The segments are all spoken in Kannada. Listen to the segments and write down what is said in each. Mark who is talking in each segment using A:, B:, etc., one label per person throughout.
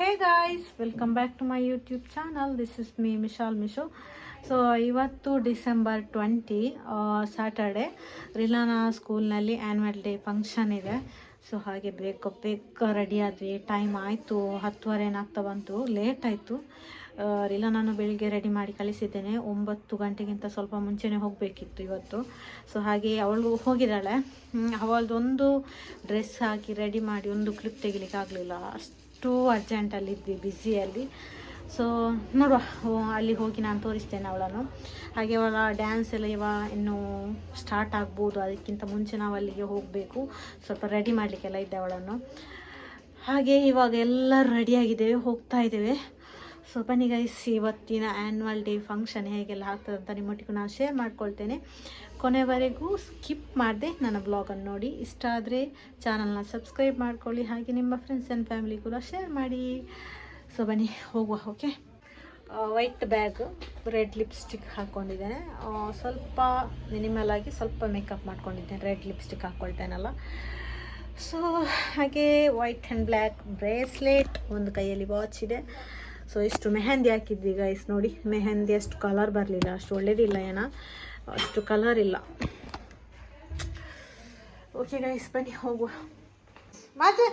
A: Hey guys, welcome back to my YouTube channel. This is me, Mishal Misho. So ಇವತ್ತು ಡಿಸೆಂಬರ್ 20 ಸ್ಯಾಟರ್ಡೆ ರಿಲಾನ ಸ್ಕೂಲ್ನಲ್ಲಿ ಆ್ಯನ್ಯುವಲ್ ಡೇ ಫಂಕ್ಷನ್ ಇದೆ. ಸೊ ಹಾಗೆ ಬೇಗ ರೆಡಿ ಆದ್ವಿ. ಟೈಮ್ ಆಯಿತು 10:30 ಏನಾಗ್ತಾ ಬಂತು, ಲೇಟ್ ಆಯಿತು. ರಿಲಾನನ್ನು ಬೆಳಿಗ್ಗೆ ರೆಡಿ ಮಾಡಿ ಕಳಿಸಿದ್ದೇನೆ. 9 ಗಂಟೆಗಿಂತ ಸ್ವಲ್ಪ ಮುಂಚೆನೇ ಹೋಗಬೇಕಿತ್ತು ಇವತ್ತು. ಸೊ ಹಾಗೆ ಅವಳು ಹೋಗಿದ್ದಾಳೆ. ಅವಳದೊಂದು ಡ್ರೆಸ್ ಹಾಕಿ ರೆಡಿ ಮಾಡಿ ಒಂದು ಕ್ಲಿಪ್ ತೆಗಿಲಿಕ್ಕೆ ಆಗಲಿಲ್ಲ, ಅಷ್ಟು ಅರ್ಜೆಂಟಲ್ಲಿದ್ವಿ, ಬ್ಯುಸಿಯಲ್ಲಿ. ಸೊ ನೋಡುವ, ಅಲ್ಲಿ ಹೋಗಿ ನಾನು ತೋರಿಸ್ತೇನೆ ಅವಳನ್ನು. ಹಾಗೆ ಅವಳ ಡ್ಯಾನ್ಸ್ ಎಲ್ಲ ಇನ್ನೂ ಸ್ಟಾರ್ಟ್ ಆಗ್ಬೋದು, ಅದಕ್ಕಿಂತ ಮುಂಚೆ ನಾವು ಅಲ್ಲಿಗೆ ಹೋಗಬೇಕು. ಸ್ವಲ್ಪ ರೆಡಿ ಮಾಡಲಿಕ್ಕೆಲ್ಲ ಇದ್ದೆ ಅವಳನ್ನು. ಹಾಗೆ ಇವಾಗ ಎಲ್ಲ ರೆಡಿಯಾಗಿದ್ದೇವೆ, ಹೋಗ್ತಾ ಇದ್ದೇವೆ. ಸೊ ಬನ್ನಿ ಗೈಸ್, ಇವತ್ತಿನ ಆ್ಯನ್ಯುವಲ್ ಡೇ ಫಂಕ್ಷನ್ ಹೇಗೆಲ್ಲ ಆಗ್ತದೆ ಅಂತ ನಿಮ್ಮೊಟ್ಟಿಗೂ ನಾನು ಶೇರ್ ಮಾಡ್ಕೊಳ್ತೇನೆ. ಕೊನೆವರೆಗೂ ಸ್ಕಿಪ್ ಮಾಡದೆ ನನ್ನ ಬ್ಲಾಗನ್ನು ನೋಡಿ. ಇಷ್ಟ ಆದರೆ ಚಾನಲ್ನ ಸಬ್ಸ್ಕ್ರೈಬ್ ಮಾಡ್ಕೊಳ್ಳಿ, ಹಾಗೆ ನಿಮ್ಮ ಫ್ರೆಂಡ್ಸ್ ಆ್ಯಂಡ್ ಫ್ಯಾಮಿಲಿ ಕೂಡ ಶೇರ್ ಮಾಡಿ. ಸೊ ಬನ್ನಿ ಹೋಗುವ. Okay, white bag, red lipstick ಹಾಕ್ಕೊಂಡಿದ್ದೇನೆ. ಸ್ವಲ್ಪ ಮಿನಿಮಲ್ ಆಗಿ ಸ್ವಲ್ಪ ಮೇಕಪ್ ಮಾಡ್ಕೊಂಡಿದ್ದೇನೆ, ರೆಡ್ ಲಿಪ್ಸ್ಟಿಕ್ ಹಾಕ್ಕೊಳ್ತೇನಲ್ಲ. ಸೊ ಹಾಗೆ ವೈಟ್ ಆ್ಯಂಡ್ ಬ್ಲ್ಯಾಕ್ ಬ್ರೇಸ್ಲೆಟ್, ಒಂದು ಕೈಯಲ್ಲಿ ವಾಚ್ ಇದೆ. ಸೊ ಇಷ್ಟು ಮೆಹಂದಿ ಹಾಕಿದ್ವಿ ಗೈಸ್. ನೋಡಿ, ಮೆಹಂದಿ ಅಷ್ಟು ಕಲರ್ ಬರಲಿಲ್ಲ, ಅಷ್ಟು ಒಳ್ಳೇದಿಲ್ಲ, ಏನೋ ಅಷ್ಟು ಕಲರ್ ಇಲ್ಲ. ಓಕೆ ಗೈಸ್, ಬನ್ನಿ ಹೋಗುವ. ಮತ್ತೆ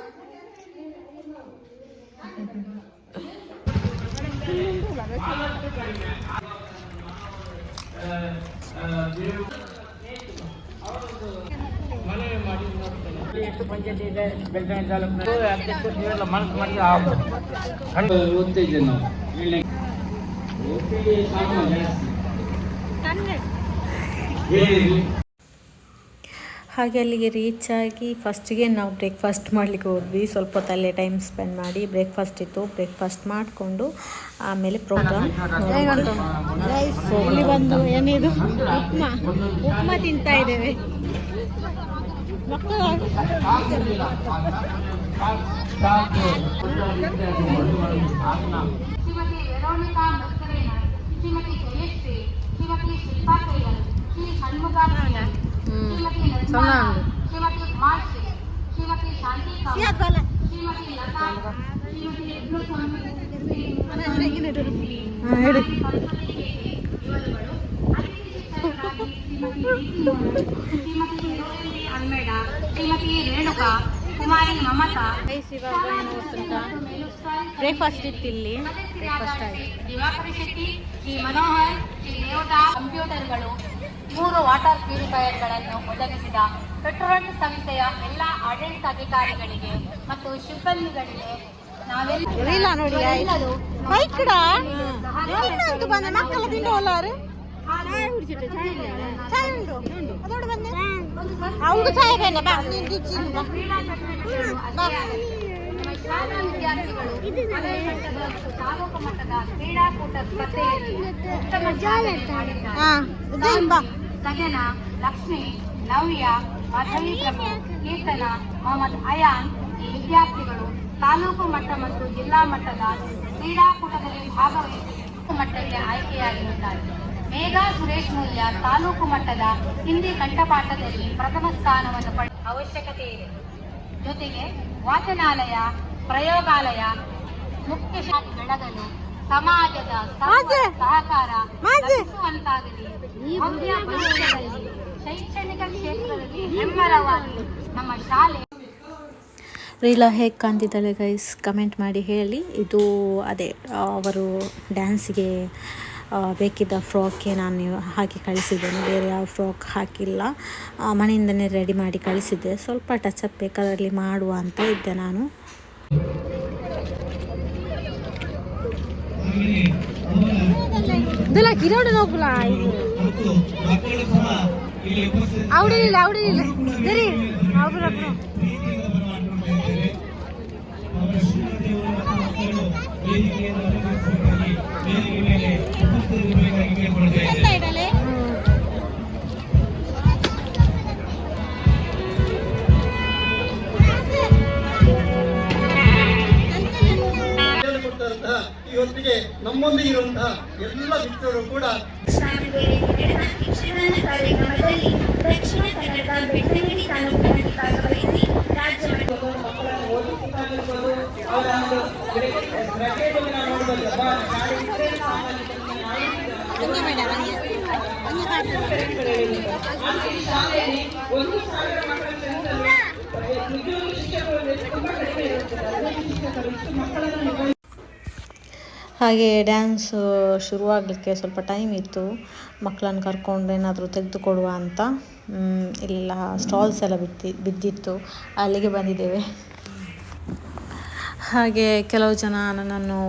A: ಹಾಗೆ ಅಲ್ಲಿಗೆ ರೀಚ್ ಆಗಿ ಫಸ್ಟಿಗೆ ನಾವು ಬ್ರೇಕ್ಫಾಸ್ಟ್ ಮಾಡಲಿಕ್ಕೆ ಹೋದ್ವಿ. ಸ್ವಲ್ಪ ಹೊತ್ತಲ್ಲೇ ಟೈಮ್ ಸ್ಪೆಂಡ್ ಮಾಡಿ ಬ್ರೇಕ್ಫಾಸ್ಟ್ ಇತ್ತು, ಬ್ರೇಕ್ಫಾಸ್ಟ್ ಮಾಡಿಕೊಂಡು ಆಮೇಲೆ ಪ್ರೋಗ್ರಾಮ್ ಇಲ್ಲಿ ಬಂದು ಏನಿದು ಉಪ್ಮಾ ತಿಂತಾ ಇದ್ದೇವೆ.
B: ಶ್ರೀಮತಿ ರೇಣುಕಾ ಕುಮಾರಿ ಮಮತಾ.
A: ಬ್ರೇಕ್ಫಾಸ್ಟ್ ಇತ್ತು, ಇಲ್ಲಿ ಬ್ರೇಕ್ಫಾಸ್ಟ್ ಆಯಿತು.
B: ದಿವಾಕರ ಶೆಟ್ಟಿ, ಶ್ರೀ ಮನೋಹರ್, ಶ್ರೀ ದೇವತಾ. ಕಂಪ್ಯೂಟರ್ಗಳು, 3 ವಾಟರ್ ಪ್ಯೂರಿಫೈಯರ್ಗಳನ್ನು ಒದಗಿಸಿದ ಪೆಟ್ರೋಲ್ ಸಂಸ್ಥೆಯ ಎಲ್ಲ ಆಡಳಿತಾಧಿಕಾರಿಗಳಿಗೆ ಮತ್ತು ಸಿಬ್ಬಂದಿಗಳಿಗೆ ನಾವೆಲ್ಲ ತಾಲೂಕು ಮಟ್ಟದ ಕ್ರೀಡಾಕೂಟ ಸ್ಪರ್ಧೆಯಲ್ಲಿ ಸಜನ, ಲಕ್ಷ್ಮಿ, ನವ್ಯ, ಮಾಧವಿ ಪ್ರಭು, ಕೀರ್ತನ, ಮೊಹಮ್ಮದ್ ಅಯಾನ್ ಈ ವಿದ್ಯಾರ್ಥಿಗಳು ತಾಲೂಕು ಮಟ್ಟ ಮತ್ತು ಜಿಲ್ಲಾ ಮಟ್ಟದ ಕ್ರೀಡಾಕೂಟದಲ್ಲಿ ಭಾಗವಹಿಸಿ ಮಟ್ಟಕ್ಕೆ ಆಯ್ಕೆಯಾಗಿರುತ್ತಾರೆ. ಮೇಘಾ ಸುರೇಶ್ ಮೂಲ್ಯ ತಾಲೂಕು ಮಟ್ಟದ ಹಿಂದಿ ಕಂಠಪಾಠದಲ್ಲಿ ಪ್ರಥಮ ಸ್ಥಾನವನ್ನು ಪಡೆಯುವ ಅವಶ್ಯಕತೆ ಇದೆ. ಜೊತೆಗೆ ವಾಚನಾಲಯ, ಪ್ರಯೋಗಾಲಯ, ಮುಖ್ಯ ಶಾಲೆ ಬೆಳಗಲು ಸಮಾಜದ ಸಹಕಾರ ಲಭಿಸುವಂತಾಗಲಿ. ಭವ್ಯ ಭವಿಷ್ಯದಲ್ಲಿ ಶೈಕ್ಷಣಿಕ ಕ್ಷೇತ್ರದಲ್ಲಿ ಹೆಮ್ಮರವಾಗಿ ನಮ್ಮ ಶಾಲೆ.
A: ರೀಲಾ ಹೇಗೆ ಕಾಣ್ತಿದ್ದಾಳೆ ಗೈಸ್, ಕಮೆಂಟ್ ಮಾಡಿ ಹೇಳಿ. ಇದು ಅದೇ ಅವರು ಡ್ಯಾನ್ಸಿಗೆ ಬೇಕಿದ್ದ ಫ್ರಾಕ್ಗೆ ನಾನು ಹಾಕಿ ಕಳಿಸಿದ್ದೇನೆ, ಬೇರೆ ಯಾವ ಫ್ರಾಕ್ ಹಾಕಿಲ್ಲ. ಮನೆಯಿಂದನೇ ರೆಡಿ ಮಾಡಿ ಕಳಿಸಿದ್ದೆ. ಸ್ವಲ್ಪ ಟಚಪ್ ಬೇಕಾದಲ್ಲಿ ಮಾಡುವ ಅಂತ ಇದ್ದೆ ನಾನು.
C: ಇವತ್ತಿಗೆ ನಮ್ಮೊಂದಿಗೆ ಇರುವಂತಹ ಎಲ್ಲ ಮಿತ್ರರು ಕೂಡ ದಕ್ಷಿಣ ಕನ್ನಡ ಬೆಳ್ತಂಗಡಿ ತಾಲೂಕಿನಲ್ಲಿ ಭಾಗವಹಿಸಿ ರಾಜ್ಯ ಮಟ್ಟದ ಮಕ್ಕಳನ್ನು ಓದಿಸಿದ್ದಾರೆ.
D: ಆಗಿರ್ಬೋದು, ಅವರ ಒಂದು ಗ್ರಾಜುಯೇಟ್ ನಾವು ನೋಡ್ಬೋದು. ನಾಳೆ ಇಸ್ರೇಲ್ ಈ ಶಾಲೆಯಲ್ಲಿ 1,000 ಮಕ್ಕಳ ನಿಜವಾಗ್ಲೂ ಶಿಕ್ಷಕರು ತುಂಬಾ ಕಡಿಮೆ ಇರುತ್ತದೆ. 15 ಶಿಕ್ಷಕರು ಇಷ್ಟು ಮಕ್ಕಳನ್ನು ನಿರ್ವಹಿಸಿ.
A: ಹಾಗೆ ಡ್ಯಾನ್ಸ್ ಶುರುವಾಗಲಿಕ್ಕೆ ಸ್ವಲ್ಪ ಟೈಮ್ ಇತ್ತು. ಮಕ್ಕಳನ್ನು ಕರ್ಕೊಂಡು ಏನಾದರೂ ತೆಗೆದುಕೊಡುವ ಅಂತ ಇಲ್ಲ ಸ್ಟಾಲ್ಸ್ ಎಲ್ಲ ಬಿದ್ದಿತ್ತು, ಅಲ್ಲಿಗೆ ಬಂದಿದ್ದೇವೆ. ಹಾಗೆ ಕೆಲವು ಜನ ನನ್ನನ್ನು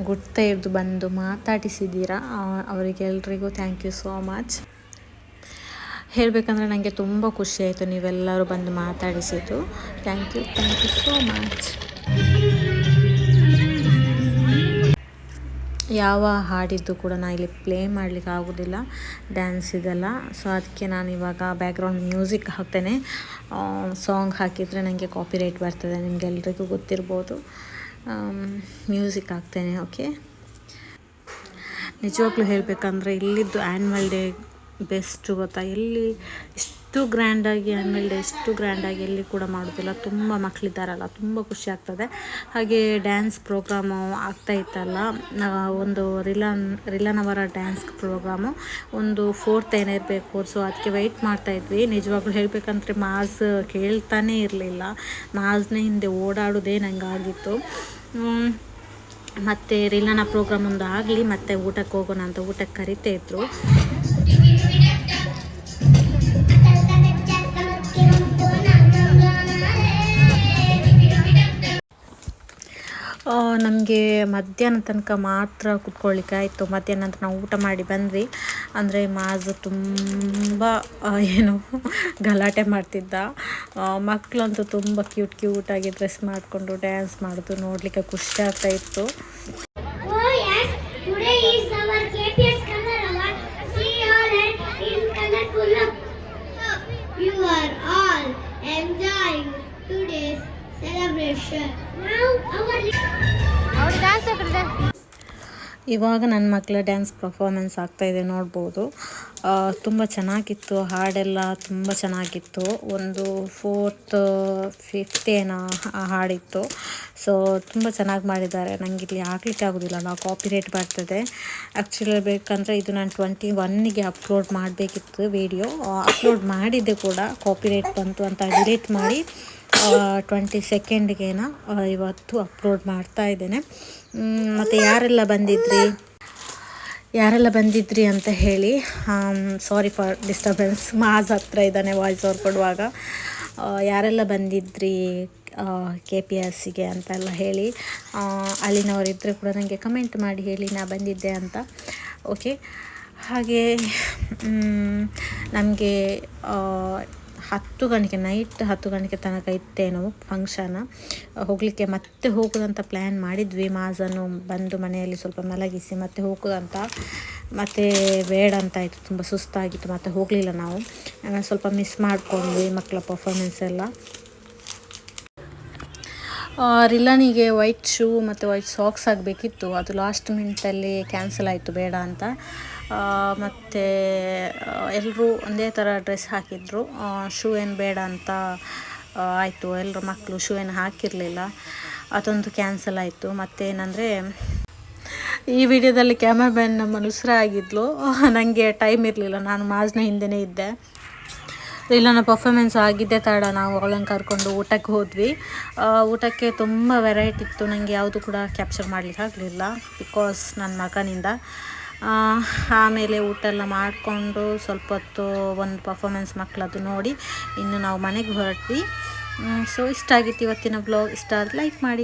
A: ಗುರ್ತ ಹಿಡಿದು ಬಂದು ಮಾತಾಡಿಸಿದ್ದೀರಾ, ಅವರಿಗೆಲ್ರಿಗೂ ಥ್ಯಾಂಕ್ ಯು ಸೋ ಮಚ್. ಹೇಳಬೇಕಂದ್ರೆ ನನಗೆ ತುಂಬ ಖುಷಿ ಆಯಿತು ನೀವೆಲ್ಲರೂ ಬಂದು ಮಾತಾಡಿಸಿದ್ದು. Thank you so much. ಯಾವ ಹಾಡಿದ್ದು ಕೂಡ ನಾನು ಇಲ್ಲಿ ಪ್ಲೇ ಮಾಡಲಿಕ್ಕೆ ಆಗೋದಿಲ್ಲ, ಡ್ಯಾನ್ಸ್ ಇದೆಲ್ಲ. ಸೊ ಅದಕ್ಕೆ ನಾನು ಇವಾಗ ಬ್ಯಾಕ್ಗ್ರೌಂಡ್ ಮ್ಯೂಸಿಕ್ ಹಾಕ್ತೇನೆ. ಸಾಂಗ್ ಹಾಕಿದರೆ ನನಗೆ ಕಾಪಿರೈಟ್ ಬರ್ತದೆ, ನಿಮಗೆಲ್ರಿಗೂ ಗೊತ್ತಿರ್ಬೋದು. ಮ್ಯೂಸಿಕ್ ಹಾಕ್ತೇನೆ. ಓಕೆ, ನಿಜವಾಗ್ಲೂ ಹೇಳಬೇಕಂದ್ರೆ ಇಲ್ಲಿದ್ದು ಆ್ಯನ್ಯುವಲ್ ಡೇ ಬೆಸ್ಟ್ ಗೊತ್ತಾ. ಎಲ್ಲಿ ಇಷ್ಟು ಗ್ರ್ಯಾಂಡಾಗಿ ಆ್ಯನ್ಯುವಲ್ ಡೇ ಇಷ್ಟು ಗ್ರ್ಯಾಂಡಾಗಿ ಎಲ್ಲಿ ಕೂಡ ಮಾಡೋದಿಲ್ಲ. ತುಂಬ ಮಕ್ಕಳಿದ್ದಾರಲ್ಲ, ತುಂಬ ಖುಷಿ ಆಗ್ತದೆ. ಹಾಗೆ ಡ್ಯಾನ್ಸ್ ಪ್ರೋಗ್ರಾಮು ಆಗ್ತಾಯಿತ್ತಲ್ಲ, ಒಂದು ರಿಲಾನ್ ಅವರ ಡ್ಯಾನ್ಸ್ ಪ್ರೋಗ್ರಾಮು ಒಂದು 4th ಏನೋ ಇರಬೇಕು. ಸೊ ಅದಕ್ಕೆ ವೆಯ್ಟ್ ಮಾಡ್ತಾಯಿದ್ವಿ. ನಿಜವಾಗ್ಲೂ ಹೇಳಬೇಕಂದ್ರೆ ಮಾಸ್ ಕೇಳ್ತಾನೇ ಇರಲಿಲ್ಲ. ಮಾಸ್ನ ಹಿಂದೆ ಓಡಾಡೋದೇ ನಂಗೆ ಆಗಿತ್ತು. ಮತ್ತು ರಿಲಾನ ಪ್ರೋಗ್ರಾಮ್ ಒಂದು ಆಗಲಿ ಮತ್ತೆ ಊಟಕ್ಕೆ ಹೋಗೋಣ ಅಂತ ಊಟಕ್ಕೆ ಕರಿತಾ ಇದ್ರು. ನಮಗೆ ಮಧ್ಯಾಹ್ನ ತನಕ ಮಾತ್ರ ಕುತ್ಕೊಳ್ಳಿಕ್ಕೆ ಆಯಿತು. ಮಧ್ಯಾಹ್ನ ನಂತರ ನಾವು ಊಟ ಮಾಡಿ ಬಂದ್ವಿ. ಅಂದರೆ ಮಾಜು ತುಂಬ ಗಲಾಟೆ ಮಾಡ್ತಿದ್ದ. ಮಕ್ಕಳಂತೂ ತುಂಬ ಕ್ಯೂಟಾಗಿ ಡ್ರೆಸ್ ಮಾಡಿಕೊಂಡು ಡ್ಯಾನ್ಸ್ ಮಾಡೋದು ನೋಡಲಿಕ್ಕೆ ಖುಷಿ ಆಗ್ತಾಯಿತ್ತು. ಇವಾಗ ನನ್ನ ಮಕ್ಕಳ ಡ್ಯಾನ್ಸ್ ಪರ್ಫಾರ್ಮೆನ್ಸ್ ಆಗ್ತಾಯಿದೆ ನೋಡ್ಬೋದು. ತುಂಬ ಚೆನ್ನಾಗಿತ್ತು, ಹಾಡೆಲ್ಲ ತುಂಬ ಚೆನ್ನಾಗಿತ್ತು. ಒಂದು 4th 5th ಏನೋ ಹಾಡಿತ್ತು. ಸೊ ತುಂಬ ಚೆನ್ನಾಗಿ ಮಾಡಿದ್ದಾರೆ. ನನಗೆ ಇಲ್ಲಿ ಹಾಕ್ಲಿಕ್ಕೆ ಆಗೋದಿಲ್ಲ, ಕಾಪಿರೈಟ್ ಬರ್ತದೆ. ಆ್ಯಕ್ಚುಲಿ ಬೇಕಂದರೆ ಇದು ನಾನು 21ಗೆ ಅಪ್ಲೋಡ್ ಮಾಡಬೇಕಿತ್ತು ವಿಡಿಯೋ. ಅಪ್ಲೋಡ್ ಮಾಡಿದ್ದೆ ಕೂಡ ಕಾಪಿರೈಟ್ ಬಂತು ಅಂತ ಡಿಲೀಟ್ ಮಾಡಿ 22ಗೆ ಇವತ್ತು ಅಪ್ಲೋಡ್ ಮಾಡ್ತಾ ಇದ್ದೇನೆ. ಮತ್ತು ಯಾರೆಲ್ಲ ಬಂದಿದ್ರಿ ಅಂತ ಹೇಳಿ. Sorry for disturbance. ಮಾಜ್ ಹತ್ರ ಇದ್ದಾನೆ ವಾಯ್ಸ್ ಓವರ್ ಕೊಡುವಾಗ. ಯಾರೆಲ್ಲ ಬಂದಿದ್ರಿ KPSಗೆ ಅಂತೆಲ್ಲ ಹೇಳಿ. ಅಲ್ಲಿನವರಿದ್ದರೆ ಕೂಡ ನನಗೆ ಕಮೆಂಟ್ ಮಾಡಿ ಹೇಳಿ ನಾ ಬಂದಿದ್ದೆ ಅಂತ. ಓಕೆ, ಹಾಗೆ ನಮಗೆ 10 ಗಂಟೆಗೆ ನೈಟ್ 10 ಗಂಟೆಗೆ ತನಕ ಇತ್ತೇನೋ ಫಂಕ್ಷನ್. ಹೋಗಲಿಕ್ಕೆ ಮತ್ತೆ ಹೋಗೋದಂತ ಪ್ಲ್ಯಾನ್ ಮಾಡಿದ್ವಿ. ಮಾಜನ್ನು ಬಂದು ಮನೆಯಲ್ಲಿ ಸ್ವಲ್ಪ ಮಲಗಿಸಿ ಮತ್ತೆ ಹೋಗೋದಂತ, ಮತ್ತು ಬೇಡ ಅಂತ ಆಯಿತು, ತುಂಬ ಸುಸ್ತಾಗಿತ್ತು, ಮತ್ತು ಹೋಗಲಿಲ್ಲ ನಾವು. ಸ್ವಲ್ಪ ಮಿಸ್ ಮಾಡ್ಕೊಂಡ್ವಿ ಮಕ್ಕಳ ಪರ್ಫಾರ್ಮೆನ್ಸ್ ಎಲ್ಲ. ರಿಲಾನಿಗೆ ವೈಟ್ ಶೂ ಮತ್ತು ವೈಟ್ ಸಾಕ್ಸ್ ಆಗಬೇಕಿತ್ತು, ಅದು ಲಾಸ್ಟ್ ಮಿನಿಟಲ್ಲಿ ಕ್ಯಾನ್ಸಲ್ ಆಯಿತು ಬೇಡ ಅಂತ. ಮತ್ತು ಎಲ್ಲರೂ ಒಂದೇ ಥರ ಡ್ರೆಸ್ ಹಾಕಿದ್ರು. ಶೂ ಏನು ಬೇಡ ಅಂತ ಆಯಿತು. ಎಲ್ಲರೂ ಮಕ್ಕಳು ಶೂ ಏನು ಹಾಕಿರಲಿಲ್ಲ, ಅದೊಂದು ಕ್ಯಾನ್ಸಲ್ ಆಯಿತು. ಮತ್ತೇನೆಂದರೆ ಈ ವಿಡಿಯೋದಲ್ಲಿ ಕ್ಯಾಮರಾಮ್ಯಾನ್ ನಮ್ಮ ನುಸ್ರ ಆಗಿದ್ಲು. ನನಗೆ ಟೈಮ್ ಇರಲಿಲ್ಲ, ನಾನು ಮಾಜ್ನ ಹಿಂದೆನೇ ಇದ್ದೆ. ರಿಲಾನ ಪರ್ಫಾರ್ಮೆನ್ಸ್ ಆಗಿದ್ದೆ ತಡ ನಾವು ಅವಳನ್ನು ಕರ್ಕೊಂಡು ಊಟಕ್ಕೆ ಹೋದ್ವಿ. ಊಟಕ್ಕೆ ತುಂಬ ವೆರೈಟಿ ಇತ್ತು, ನನಗೆ ಯಾವುದು ಕೂಡ ಕ್ಯಾಪ್ಚರ್ ಮಾಡಲಿಕ್ಕೆ ಆಗಲಿಲ್ಲ ಬಿಕಾಸ್ ನನ್ನ ಮಗನಿಂದ. ಆಮೇಲೆ ಊಟ ಎಲ್ಲ ಮಾಡಿಕೊಂಡು ಸ್ವಲ್ಪ ಹೊತ್ತು ಒಂದು ಪರ್ಫಾರ್ಮೆನ್ಸ್ ಮಕ್ಕಳದ್ದು ನೋಡಿ ಇನ್ನು ನಾವು ಮನೆಗೆ ಹೊರಟ್ವಿ. ಸೊ ಇಷ್ಟ ಆಗಿತ್ತು ಇವತ್ತಿನ ಬ್ಲಾಗ್. ಇಷ್ಟ ಆದರೆ ಲೈಕ್ ಮಾಡಿ.